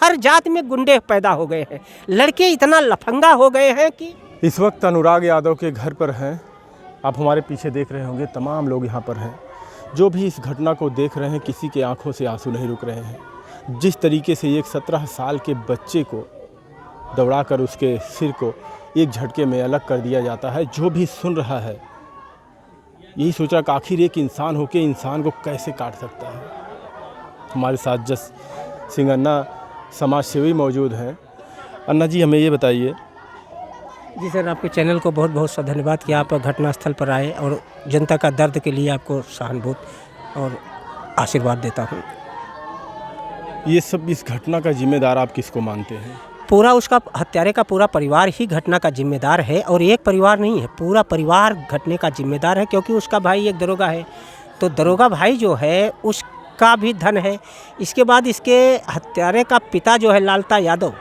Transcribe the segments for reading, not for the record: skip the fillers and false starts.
हर जात में गुंडे पैदा हो गए हैं, लड़के इतना लफंगा हो गए हैं कि। इस वक्त अनुराग यादव के घर पर हैं। आप हमारे पीछे देख रहे होंगे, तमाम लोग यहाँ पर हैं। जो भी इस घटना को देख रहे हैं, किसी के आंखों से आंसू नहीं रुक रहे हैं। जिस तरीके से एक 17 साल के बच्चे को दौड़ाकर उसके सिर को एक झटके में अलग कर दिया जाता है, जो भी सुन रहा है यही सोच रहा कि आखिर एक इंसान होकर इंसान को कैसे काट सकता है। हमारे साथ जस सिंह अन्ना समाज सेवी मौजूद हैं। अन्ना जी, हमें ये बताइए। जी सर, आपके चैनल को बहुत बहुत धन्यवाद कि आप घटनास्थल पर आए और जनता का दर्द के लिए आपको सहानुभूति और आशीर्वाद देता हूँ। ये सब इस घटना का जिम्मेदार आप किसको मानते हैं? पूरा उसका हत्यारे का पूरा परिवार ही घटना का जिम्मेदार है, और एक परिवार नहीं है, पूरा परिवार घटने का जिम्मेदार है। क्योंकि उसका भाई एक दरोगा है, तो दरोगा भाई जो है उसका भी धन है। इसके बाद इसके हत्यारे का पिता जो है लालता यादव,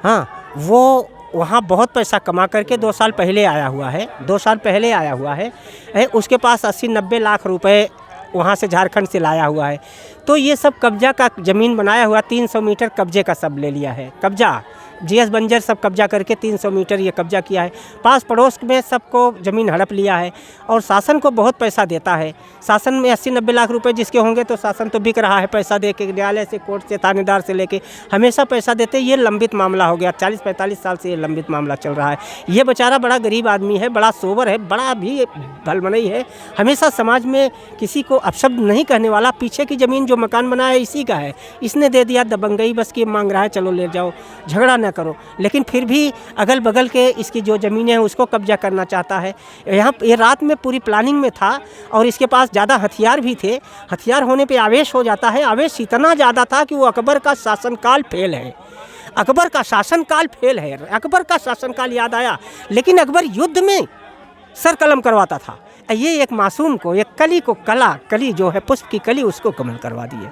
हाँ, वो वहाँ बहुत पैसा कमा करके 2 साल पहले आया हुआ है, 2 साल पहले आया हुआ है। उसके पास 80-90 लाख रुपए वहाँ से झारखंड से लाया हुआ है। तो ये सब कब्जा का ज़मीन बनाया हुआ, 300 मीटर कब्जे का सब ले लिया है। कब्जा जीएस बंजर सब कब्जा करके 300 मीटर ये कब्जा किया है। पास पड़ोस में सबको ज़मीन हड़प लिया है, और शासन को बहुत पैसा देता है। शासन में 80-90 लाख रुपए जिसके होंगे तो शासन तो बिक रहा है पैसा दे के, न्यायालय से, कोर्ट से, थानेदार से लेके हमेशा पैसा देते। ये लंबित मामला हो गया, 40-45 साल से ये लंबित मामला चल रहा है। ये बेचारा बड़ा गरीब आदमी है, बड़ा सोबर है, बड़ा भी भलमनई है, हमेशा समाज में किसी को अपशब्द नहीं कहने वाला। पीछे की ज़मीन जो मकान बना है इसी का है, इसने दे दिया दबंगई, बस कि मांग रहा है चलो ले जाओ, झगड़ा न करो। लेकिन फिर भी अगल बगल के इसकी जो ज़मीनें हैं उसको कब्जा करना चाहता है। यहाँ ये रात में पूरी प्लानिंग में था, और इसके पास ज़्यादा हथियार भी थे। हथियार होने पे आवेश हो जाता है। आवेश इतना ज़्यादा था कि वो अकबर का शासनकाल फेल है, अकबर का शासनकाल फेल है। अकबर का शासनकाल याद आया, लेकिन अकबर युद्ध में सर कलम करवाता था। ये एक मासूम को, एक कली को, कली जो है पुष्प की कली, उसको कमल करवा दिए।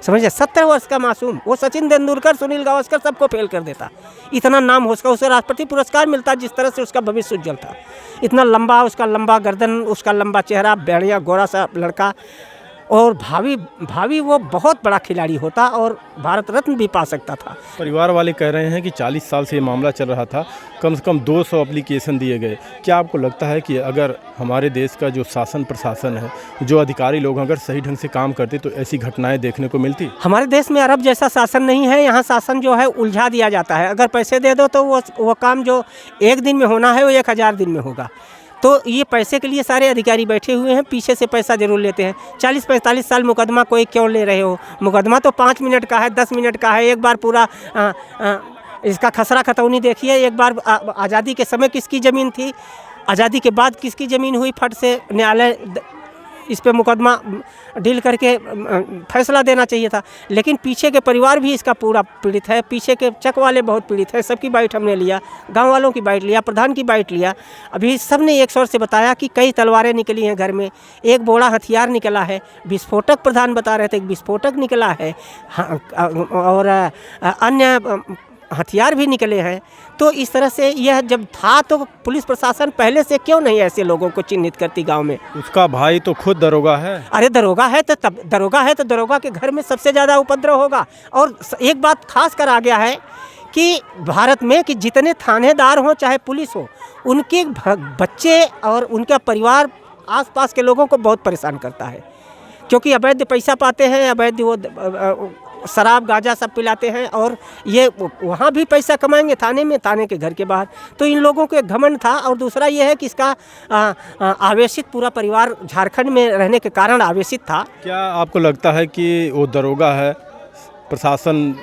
समझिए, 17 वर्ष का मासूम, वो सचिन तेंदुलकर, सुनील गावस्कर सबको फेल कर देता। इतना नाम हो उसका, उसे राष्ट्रपति पुरस्कार मिलता, जिस तरह से उसका भविष्य उज्जवल था। इतना लंबा उसका, लंबा गर्दन, उसका लंबा चेहरा, बढ़िया गोरा सा लड़का, और भावी वो बहुत बड़ा खिलाड़ी होता और भारत रत्न भी पा सकता था। परिवार वाले कह रहे हैं कि 40 साल से ये मामला चल रहा था, कम से कम 200 एप्लीकेशन दिए गए। क्या आपको लगता है कि अगर हमारे देश का जो शासन प्रशासन है, जो अधिकारी लोग अगर सही ढंग से काम करते तो ऐसी घटनाएं देखने को मिलती? हमारे देश में अरब जैसा शासन नहीं है। यहाँ शासन जो है उलझा दिया जाता है। अगर पैसे दे दो तो वो काम जो 1 दिन में होना है वो 1000 दिन में होगा। तो ये पैसे के लिए सारे अधिकारी बैठे हुए हैं, पीछे से पैसा जरूर लेते हैं। 40-45 साल मुकदमा कोई क्यों ले रहे हो? मुकदमा तो 5 मिनट का है, 10 मिनट का है। एक बार पूरा इसका खसरा खतौनी देखिए। एक बार आज़ादी के समय किसकी ज़मीन थी, आज़ादी के बाद किसकी ज़मीन हुई, फट से न्यायालय इस पे मुकदमा डील करके फैसला देना चाहिए था। लेकिन पीछे के परिवार भी इसका पूरा पीड़ित है, पीछे के चक वाले बहुत पीड़ित हैं। सबकी बाइट हमने लिया, गांव वालों की बाइट लिया, प्रधान की बाइट लिया। अभी सब ने एक स्वर से बताया कि कई तलवारें निकली हैं घर में, एक बोरा हथियार निकला है, विस्फोटक प्रधान बता रहे थे, एक विस्फोटक निकला है, और अन्य हथियार भी निकले हैं। तो इस तरह से यह जब था तो पुलिस प्रशासन पहले से क्यों नहीं ऐसे लोगों को चिन्हित करती गांव में? उसका भाई तो खुद दरोगा है। अरे दरोगा है तो दरोगा के घर में सबसे ज़्यादा उपद्रव होगा। और एक बात खास कर आ गया है कि भारत में कि जितने थानेदार हों चाहे पुलिस हो, उनके बच्चे और उनका परिवार आसपास के लोगों को बहुत परेशान करता है। क्योंकि अवैध पैसा पाते हैं, अवैध वो शराब गांजा सब पिलाते हैं, और ये वहाँ भी पैसा कमाएंगे थाने में, थाने के घर के बाहर। तो इन लोगों को एक घमंड था। और दूसरा ये है कि इसका आवेशित पूरा परिवार झारखंड में रहने के कारण आवेशित था। क्या आपको लगता है कि वो दरोगा है, प्रशासन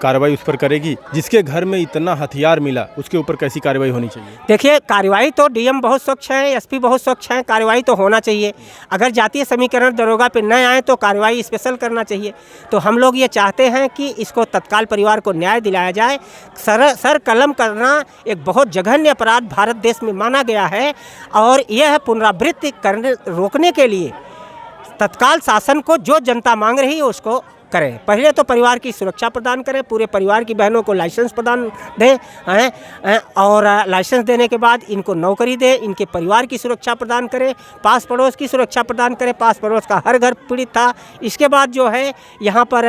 कार्रवाई उस पर करेगी? जिसके घर में इतना हथियार मिला उसके ऊपर कैसी कार्रवाई होनी चाहिए? देखिए, कार्रवाई तो डीएम बहुत स्वच्छ हैं, एसपी बहुत स्वच्छ हैं, कार्रवाई तो होना चाहिए। अगर जातीय समीकरण दरोगा पे न आए तो कार्रवाई स्पेशल करना चाहिए। तो हम लोग ये चाहते हैं कि इसको तत्काल परिवार को न्याय दिलाया जाए। सर कलम करना एक बहुत जघन्य अपराध भारत देश में माना गया है, और यह पुनरावृत्ति करने रोकने के लिए तत्काल शासन को जो जनता मांग रही है उसको करें। पहले तो परिवार की सुरक्षा प्रदान करें, पूरे परिवार की बहनों को लाइसेंस प्रदान दें, और लाइसेंस देने के बाद इनको नौकरी दें, इनके परिवार की सुरक्षा प्रदान करें, पास पड़ोस की सुरक्षा प्रदान करें। पास पड़ोस का हर घर पीड़ित था। इसके बाद जो है यहाँ पर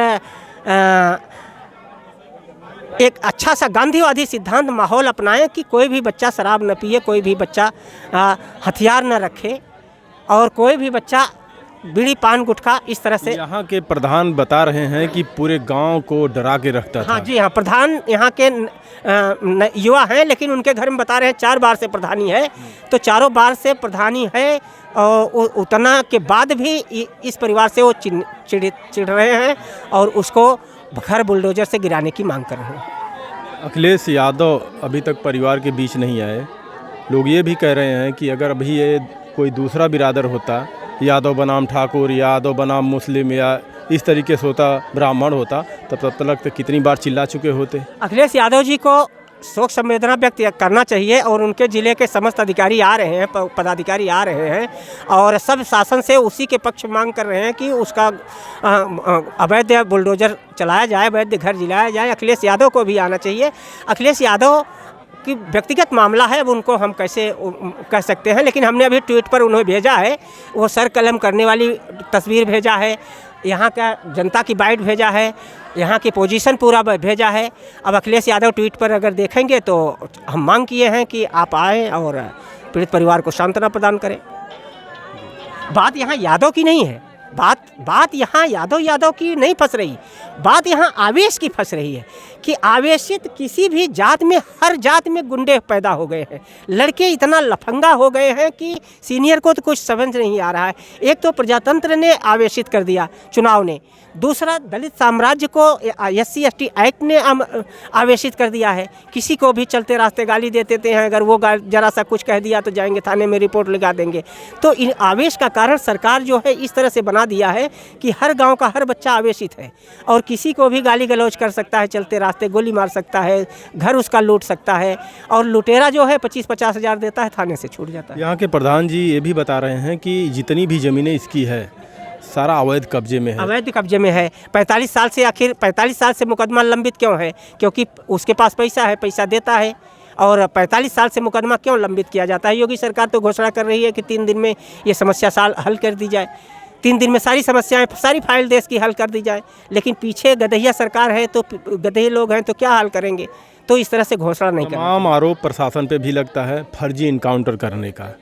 एक अच्छा सा गांधीवादी सिद्धांत माहौल अपनाएं कि कोई भी बच्चा शराब न पिए, कोई भी बच्चा हथियार न रखे और कोई भी बच्चा बीड़ी पान गुटखा इस तरह से। यहाँ के प्रधान बता रहे हैं कि पूरे गांव को डरा के रखता था। हाँ जी हाँ, प्रधान यहाँ के युवा हैं, लेकिन उनके घर में बता रहे हैं 4 बार से प्रधानी है, तो चारों बार से प्रधानी है और उतना के बाद भी इस परिवार से वो चिढ़ रहे हैं और उसको घर बुलडोजर से गिराने की मांग कर रहे हैं। अखिलेश यादव अभी तक परिवार के बीच नहीं आए। लोग ये भी कह रहे हैं कि अगर अभी ये कोई दूसरा बिरादर होता, यादव बनाम ठाकुर, यादव बनाम मुस्लिम या इस तरीके से होता, ब्राह्मण होता, तब तक तो कितनी बार चिल्ला चुके होते। अखिलेश यादव जी को शोक संवेदना व्यक्त करना चाहिए और उनके ज़िले के समस्त अधिकारी आ रहे हैं, पदाधिकारी आ रहे हैं और सब शासन से उसी के पक्ष मांग कर रहे हैं कि उसका अवैध बुलडोजर चलाया जाए, अवैध घर जिलाया जाए। अखिलेश यादव को भी आना चाहिए। अखिलेश यादव कि व्यक्तिगत मामला है, अब उनको हम कैसे कह सकते हैं, लेकिन हमने अभी ट्वीट पर उन्हें भेजा है, वो सर कलम करने वाली तस्वीर भेजा है, यहाँ का जनता की बाइट भेजा है, यहाँ की पोजीशन पूरा भेजा है। अब अखिलेश यादव ट्वीट पर अगर देखेंगे तो हम मांग किए हैं कि आप आएँ और पीड़ित परिवार को सांत्वना प्रदान करें। बात यहाँ यादव की नहीं है, बात यहाँ यादव की नहीं फंस रही, बात यहाँ आवेश की फंस रही है कि आवेशित किसी भी जात में, हर जात में गुंडे पैदा हो गए हैं। लड़के इतना लफंगा हो गए हैं कि सीनियर को तो कुछ समझ नहीं आ रहा है। एक तो प्रजातंत्र ने आवेशित कर दिया चुनाव ने, दूसरा दलित साम्राज्य को SC ST एक्ट ने आवेशित कर दिया है। किसी को भी चलते रास्ते गाली दे देते हैं, अगर वो जरा सा कुछ कह दिया तो जाएंगे थाने में रिपोर्ट लगा देंगे। तो इन आवेश का कारण सरकार जो है इस तरह से बना दिया है कि हर गांव का हर बच्चा आवेशित है और किसी को भी गाली गलौज कर सकता है, चलते रास्ते गोली मार सकता है, घर उसका लूट सकता है और लुटेरा जो है 25-50 हज़ार देता है, थाने से छूट जाता है। यहाँ के प्रधान जी ये भी बता रहे हैं कि जितनी भी ज़मीनें इसकी है सारा अवैध कब्जे में है। अवैध कब्जे में है। 45 साल से, आखिर 45 साल से मुकदमा लंबित क्यों है? क्योंकि उसके पास पैसा है, पैसा देता है और 45 साल से मुकदमा क्यों लंबित किया जाता है? योगी सरकार तो घोषणा कर रही है कि 3 दिन में ये समस्या हल कर दी जाए, 3 दिन में सारी समस्याएं, सारी फाइल देश की हल कर दी जाए। लेकिन पीछे गधैया सरकार है, तो गधे लोग हैं तो क्या हल करेंगे? तो इस तरह से घोषणा नहीं करना। तमाम आरोप प्रशासन पे भी लगता है फर्जी इनकाउंटर करने का।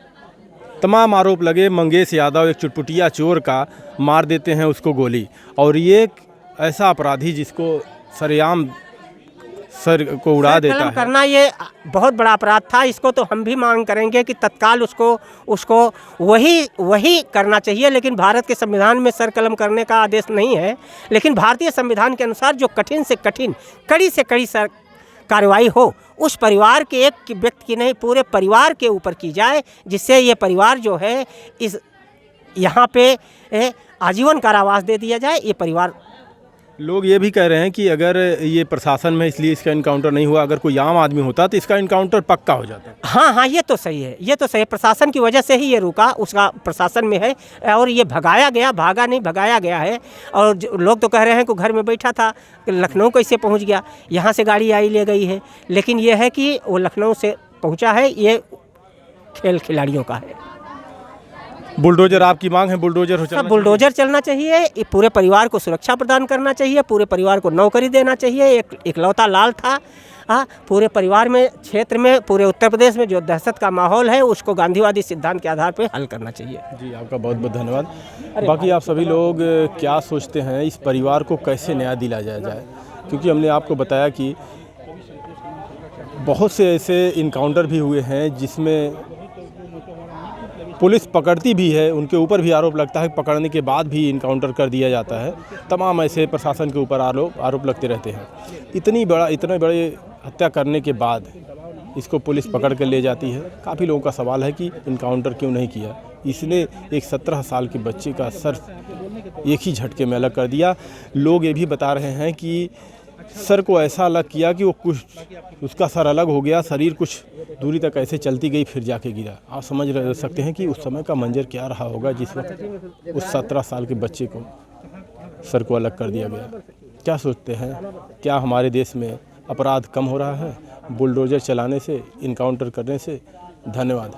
तमाम आरोप लगे, मंगेश यादव एक चुटपुटिया चोर का मार देते हैं उसको गोली, और ये एक ऐसा अपराधी जिसको सरेआम सर को उड़ा देता है। करना ये बहुत बड़ा अपराध था। इसको तो हम भी मांग करेंगे कि तत्काल उसको वही करना चाहिए। लेकिन भारत के संविधान में सर कलम करने का आदेश नहीं है, लेकिन भारतीय संविधान के अनुसार जो कठिन से कठिन, कड़ी से कड़ी कार्रवाई हो, उस परिवार के एक व्यक्ति की नहीं, पूरे परिवार के ऊपर की जाए, जिससे ये परिवार जो है यहाँ पे आजीवन कारावास दे दिया जाए। ये परिवार, लोग ये भी कह रहे हैं कि अगर ये प्रशासन में इसलिए इसका इनकाउंटर नहीं हुआ, अगर कोई आम आदमी होता तो इसका इनकाउंटर पक्का हो जाता। हाँ, ये तो सही है, ये तो सही है। प्रशासन की वजह से ही ये रुका, उसका प्रशासन में है और ये भगाया गया, भागा नहीं, भगाया गया है। और लोग तो कह रहे हैं कि घर में बैठा था, लखनऊ कैसे पहुँच गया? यहाँ से गाड़ी आई ले गई है, लेकिन ये है कि वो लखनऊ से पहुँचा है, ये खेल खिलाड़ियों का है। बुलडोजर आपकी मांग है, बुलडोजर हो, बुलडोजर चलना चाहिए, पूरे परिवार को सुरक्षा प्रदान करना चाहिए, पूरे परिवार को नौकरी देना चाहिए। एक इकलौता लाल था, पूरे परिवार में, क्षेत्र में, पूरे उत्तर प्रदेश में जो दहशत का माहौल है उसको गांधीवादी सिद्धांत के आधार पर हल करना चाहिए। जी, आपका बहुत बहुत धन्यवाद। बाकी आप सभी लोग क्या सोचते हैं, इस परिवार को कैसे न्याय दिलाया जाए? क्योंकि हमने आपको बताया कि बहुत से ऐसे इनकाउंटर भी हुए हैं जिसमें पुलिस पकड़ती भी है, उनके ऊपर भी आरोप लगता है, पकड़ने के बाद भी इनकाउंटर कर दिया जाता है। तमाम ऐसे प्रशासन के ऊपर आरोप लगते रहते हैं। इतने बड़े हत्या करने के बाद इसको पुलिस पकड़ कर ले जाती है। काफ़ी लोगों का सवाल है कि इनकाउंटर क्यों नहीं किया। इसने एक 17 साल के बच्चे का सर एक ही झटके में अलग कर दिया। लोग ये भी बता रहे हैं कि सर को ऐसा अलग किया कि वो कुछ, उसका सर अलग हो गया, शरीर कुछ दूरी तक ऐसे चलती गई, फिर जाके गिरा। आप समझ सकते हैं कि उस समय का मंजर क्या रहा होगा जिस वक्त उस 17 साल के बच्चे को सर को अलग कर दिया गया। क्या सोचते हैं, क्या हमारे देश में अपराध कम हो रहा है बुलडोजर चलाने से, इनकाउंटर करने से? धन्यवाद।